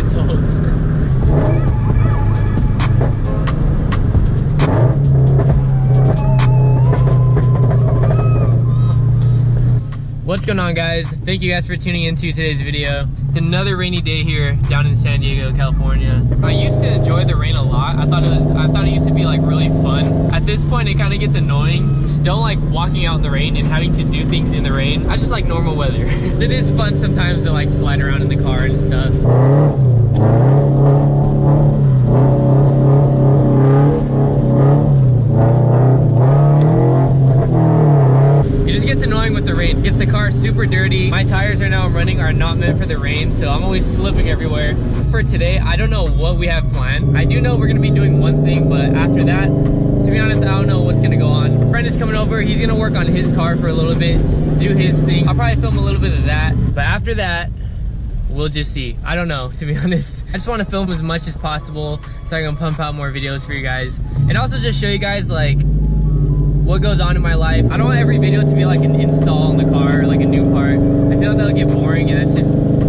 gets old. What's going on, guys? Thank you guys for tuning into today's video. It's another rainy day here down in San Diego, California. I used to enjoy the rain a lot. I thought it used to be like really fun. At this point, it kind of gets annoying. Just don't like walking out in the rain and having to do things in the rain. I just like normal weather. It is fun sometimes to like slide around in the car and stuff. With the rain, gets the car super dirty. My tires right now I'm running are not meant for the rain, so I'm always slipping everywhere. For today, I don't know what we have planned. I do know we're gonna be doing one thing, but after that, to be honest, I don't know what's gonna go on. Friend is coming over. He's gonna work on his car for a little bit, do his thing. I'll probably film a little bit of that, but after that, we'll just see. I don't know, to be honest. I just want to film as much as possible so I can pump out more videos for you guys, and also just show you guys like what goes on in my life. I don't want every video to be like an install in the car, like a new part. I feel like that would get boring, and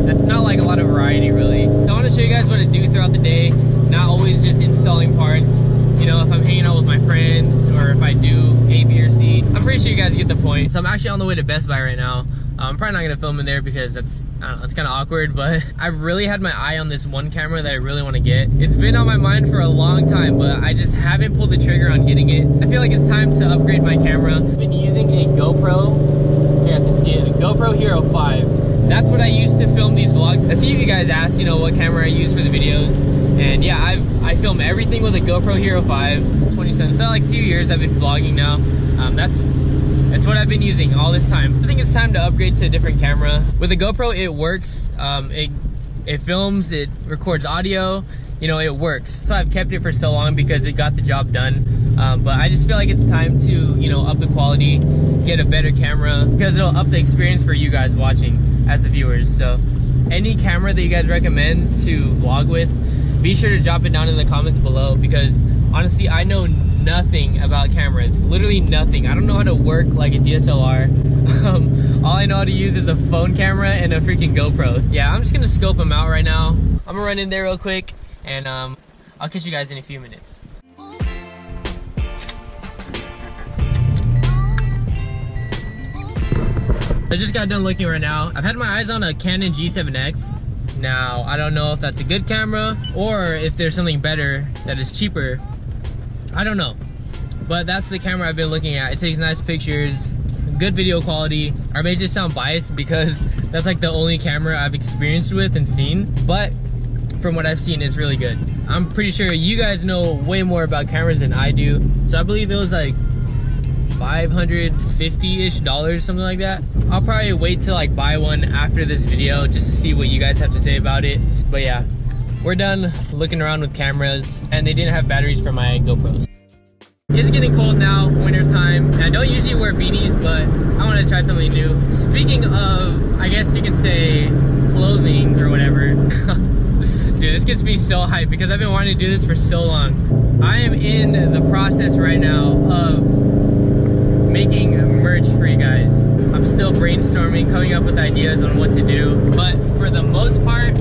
that's not like a lot of variety really. I want to show you guys what I do throughout the day, not always just installing parts. You know, if I'm hanging out with my friends or if I do A, B, or C. I'm pretty sure you guys get the point. So I'm actually on the way to Best Buy right now. I'm probably not gonna film in there because that's, I don't know, it's kind of awkward, but I've really had my eye on this one camera that I really want to get. It's been on my mind for a long time, but I just haven't pulled the trigger on getting it. I feel like it's time to upgrade my camera. I've been using a GoPro, you guys can see it, a GoPro Hero 5. That's what I used to film these vlogs. A few of you guys asked, you know, what camera I use for the videos. And yeah, I film everything with a GoPro Hero 5 27. So like a few years I've been vlogging now. That's what I've been using all this time. I think it's time to upgrade to a different camera. With the GoPro, it works. It films, it records audio, you know, it works. So I've kept it for so long because it got the job done. But I just feel like it's time to, you know, up the quality, get a better camera, because it'll up the experience for you guys watching as the viewers. So any camera that you guys recommend to vlog with, be sure to drop it down in the comments below, because honestly, I know nothing about cameras, literally nothing. I don't know how to work like a DSLR. All I know how to use is a phone camera and a freaking GoPro. Yeah, I'm just gonna scope them out right now. I'm gonna run in there real quick, and I'll catch you guys in a few minutes. I just got done looking right now. I've had my eyes on a Canon G7X. Now, I don't know if that's a good camera or if there's something better that is cheaper. I don't know, but that's the camera I've been looking at. It takes nice pictures, good video quality. I may just sound biased because that's like the only camera I've experienced with and seen, but from what I've seen, it's really good. I'm pretty sure you guys know way more about cameras than I do. So I believe it was like $550-ish, something like that. I'll probably wait to like buy one after this video just to see what you guys have to say about it. But yeah, we're done looking around with cameras, and they didn't have batteries for my GoPros. It's getting cold now, winter time. I don't usually wear beanies, but I want to try something new. Speaking of, I guess you can say, clothing or whatever. Dude, this gets me so hyped because I've been wanting to do this for so long. I am in the process right now of making merch for you guys. I'm still brainstorming, coming up with ideas on what to do, but for the most part,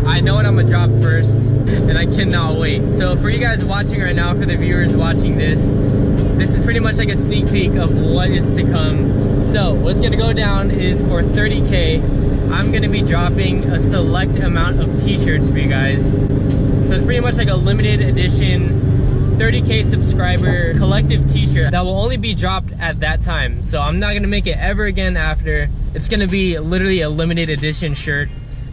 I know what I'm gonna drop first, and I cannot wait. So for you guys watching right now, for the viewers watching this is pretty much like a sneak peek of what is to come. So what's gonna go down is for 30K, I'm gonna be dropping a select amount of t-shirts for you guys. So it's pretty much like a limited edition 30K subscriber collective t-shirt that will only be dropped at that time. So I'm not gonna make it ever again after. It's gonna be literally a limited edition shirt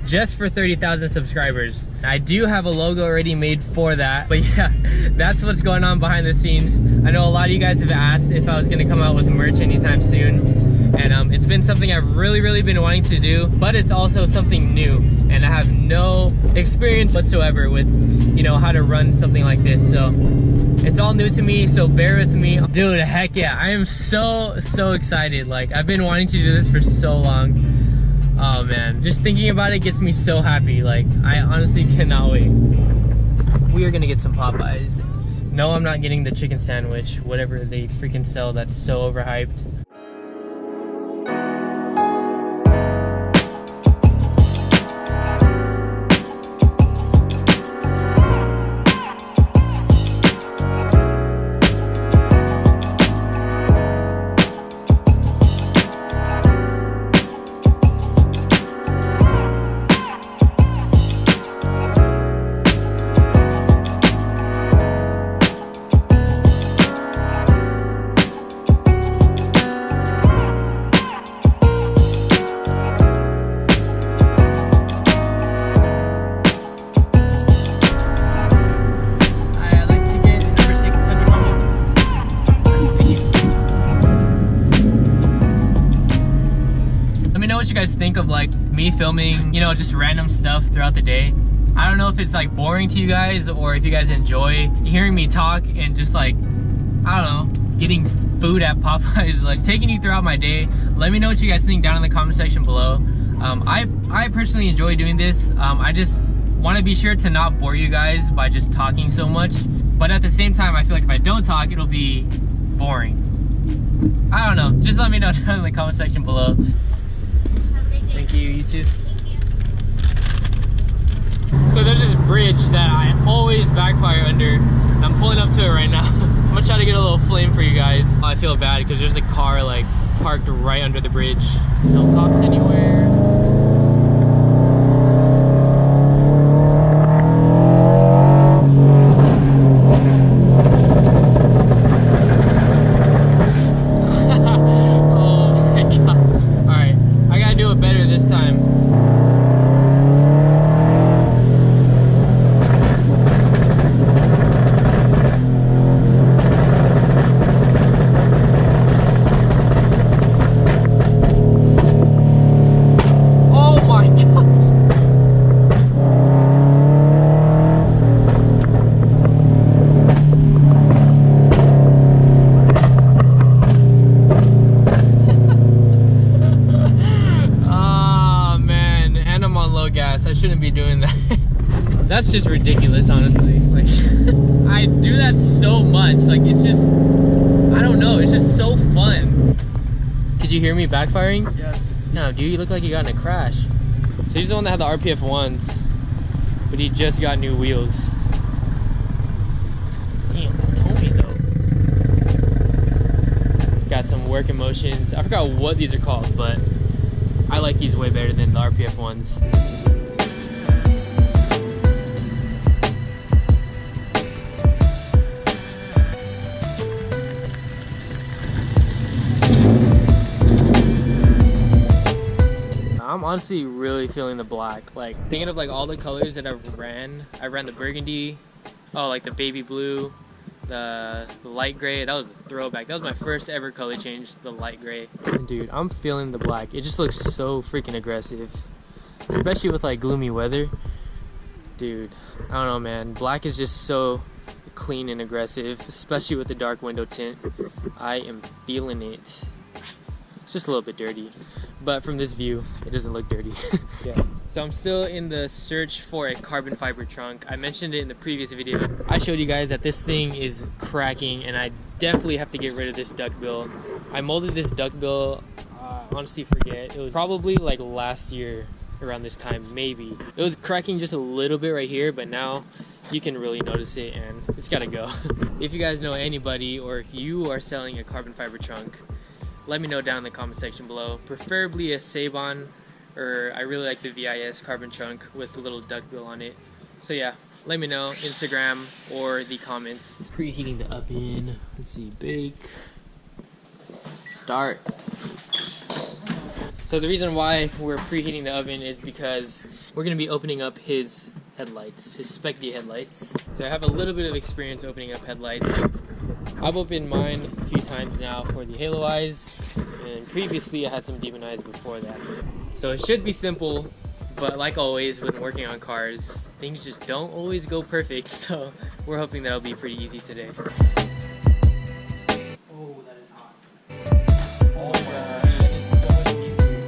just for 30,000 subscribers. I do have a logo already made for that, but yeah, that's what's going on behind the scenes. I know a lot of you guys have asked if I was gonna come out with merch anytime soon, and it's been something I've really been wanting to do, but it's also something new, and I have no experience whatsoever with, you know, how to run something like this. So it's all new to me, so bear with me. Dude, heck yeah, I am so excited. Like, I've been wanting to do this for so long. Oh man, just thinking about it gets me so happy. Like, I honestly cannot wait. We are gonna get some Popeyes. No, I'm not getting the chicken sandwich, whatever they freaking sell that's so overhyped. like me filming, you know, just random stuff throughout the day. I don't know if it's like boring to you guys or if you guys enjoy hearing me talk and just like, I don't know, getting food at Popeyes, like taking you throughout my day. Let me know what you guys think down in the comment section below. I personally enjoy doing this. I just want to be sure to not bore you guys by just talking so much. But at the same time, I feel like if I don't talk, it'll be boring. I don't know. Just let me know down in the comment section below. Have a great day. Thank you. You too. Thank you. So there's this bridge that I always backfire under. And I'm pulling up to it right now. I'm gonna try to get a little flame for you guys. I feel bad because there's a car like parked right under the bridge. No cops anywhere. Shouldn't be doing that. That's just ridiculous, honestly. Like, I do that so much. Like, it's just, I don't know, it's just so fun. Could you hear me backfiring? Yes. No, dude, you look like you got in a crash. So he's the one that had the RPF ones, but he just got new wheels. Damn, that told me though. Got some working motions. I forgot what these are called, but I like these way better than the RPF ones. I'm honestly really feeling the black. Like thinking of like all the colors that I've ran. I ran the burgundy, oh like the baby blue, the light gray. That was a throwback. That was my first ever color change, the light gray. Dude, I'm feeling the black. It just looks so freaking aggressive, especially with like gloomy weather. Dude, I don't know, man. Black is just so clean and aggressive, especially with the dark window tint. I am feeling it. It's just a little bit dirty, but from this view, it doesn't look dirty. Yeah. So I'm still in the search for a carbon fiber trunk. I mentioned it in the previous video. I showed you guys that this thing is cracking and I definitely have to get rid of this duckbill. I molded this duckbill, honestly forget. It was probably like last year around this time, maybe. It was cracking just a little bit right here, but now you can really notice it and it's gotta go. If you guys know anybody or if you are selling a carbon fiber trunk, let me know down in the comment section below. Preferably a Sabon, or I really like the VIS carbon trunk with a little duckbill on it. So yeah, let me know, Instagram or the comments. Preheating the oven. Let's see, bake. Start. So the reason why we're preheating the oven is because we're gonna be opening up his headlights, his Spectre headlights. So I have a little bit of experience opening up headlights. I've opened mine a few times now for the Halo Eyes, and previously I had some Demon Eyes before that. So it should be simple, but like always when working on cars, things just don't always go perfect, so we're hoping that'll be pretty easy today. Oh, that is hot. Oh my gosh, that is so much easier.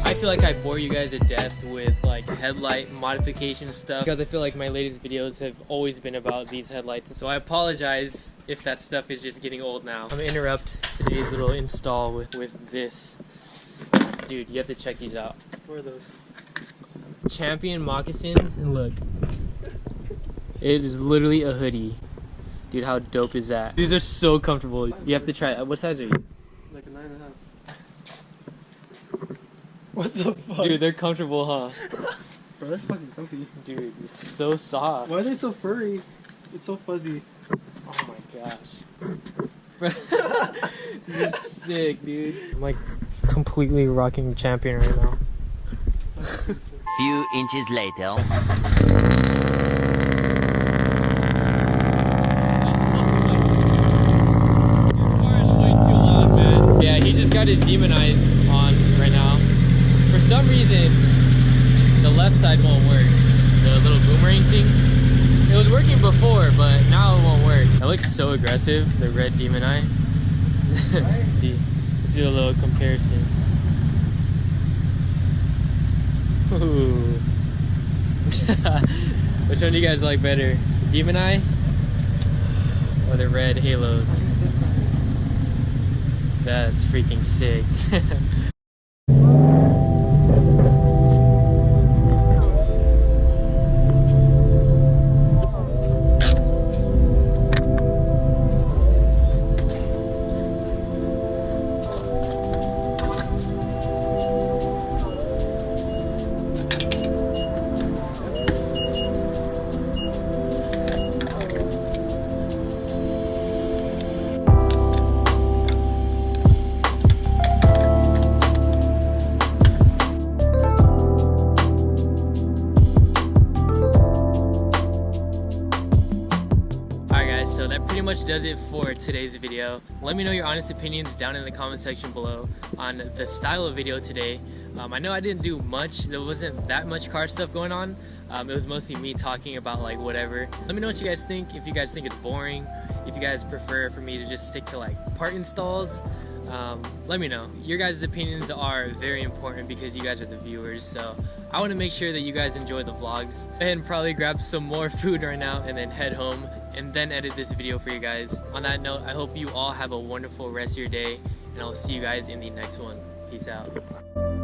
I feel like I bore you guys to death with like headlight modification stuff because I feel like my latest videos have always been about these headlights, so I apologize if that stuff is just getting old now. I'm gonna interrupt today's little install with this. Dude, you have to check these out. What are those? Champion moccasins, and look, it is literally a hoodie. Dude, how dope is that? These are so comfortable. You have to try it. What size are you? Like a 9.5. What the fuck? Dude, they're comfortable, huh? Bro, they're fucking comfy. Dude, it's so soft. Why are they so furry? It's so fuzzy. Oh my gosh. You're sick, dude. I'm like completely rocking Champion right now. Few inches later. his demon eyes on right now. For some reason, the left side won't work. The little boomerang thing. It was working before, but now it won't work. It looks so aggressive, the red demon eye. Let's do a little comparison. Ooh. Which one do you guys like better? Demon eye or the red halos? That's freaking sick. So that pretty much does it for today's video. Let me know your honest opinions down in the comment section below on the style of video today. I know I didn't do much. There wasn't that much car stuff going on. It was mostly me talking about like whatever. Let me know what you guys think. If you guys think it's boring, if you guys prefer for me to just stick to like part installs, let me know. Your guys' opinions are very important because you guys are the viewers, so I want to make sure that you guys enjoy the vlogs. Go ahead and probably grab some more food right now and then head home and then edit this video for you guys. On that note, I hope you all have a wonderful rest of your day, and I'll see you guys in the next one. Peace out.